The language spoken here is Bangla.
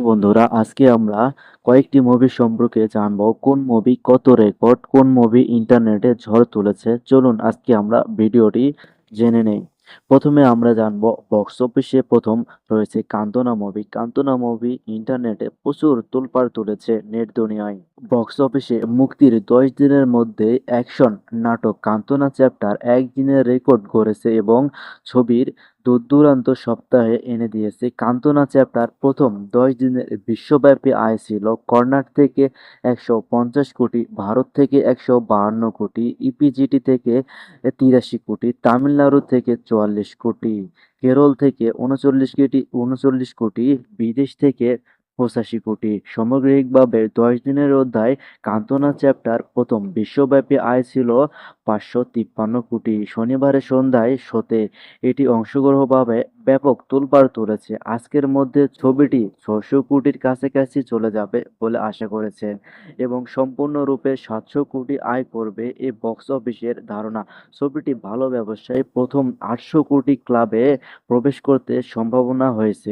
বন্ধুরা, আজকে আমরা কয়েকটি মুভি সম্পর্কে জানবো। কোন মুভি কত রেকর্ড, কোন মুভি ইন্টারনেটে ঝড় তুলেছে। চলুন আজকে আমরা ভিডিওটি জেনে নেই। প্রথমে আমরা জানবো বক্স অফিসে প্রথম রয়েছে কান্তনা মুভি। কান্তনা মুভি ইন্টারনেটে প্রচুর তোলপাড় তুলেছে নেট দুনিয়ায়। বক্স অফিসে মুক্তির 10 দিনের মধ্যে অ্যাকশন নাটক কান্তনা চ্যাপ্টার একদিনের রেকর্ড গড়েছে এবং ছবির দূরদূরান্ত সপ্তাহে এনে দিয়েছে। কান্তনা চ্যাপ্টার প্রথম 10 দিনের বিশ্বব্যাপী আয় ছিল কর্ণাটক থেকে 150 কোটি, ভারত থেকে 152 কোটি, ইপিজিটি থেকে 83 কোটি, তামিলনাড়ু থেকে 44 কোটি, কেরল থেকে 39 কোটি, বিদেশ থেকে 85 কোটি। সামগ্রিকভাবে 10 দিনের অধ্যায় কান্তনা চ্যাপ্টার প্রথম বিশ্বব্যাপী আয় ছিল 553 কোটি। শনিবারের সন্ধ্যায় শোতে এটি অংশগ্রহণভাবে ব্যাপক তোলপাড় তুলেছে। আজকের মধ্যে ছবিটি 600 কোটির কাছাকাছি চলে যাবে বলে আশা করেছেন এবং সম্পূর্ণরূপে 700 কোটি আয় করবে এই বক্স অফিসের ধারণা। ছবিটি ভালো ব্যবসায় প্রথম 800 কোটি ক্লাবে প্রবেশ করতে সম্ভাবনা হয়েছে।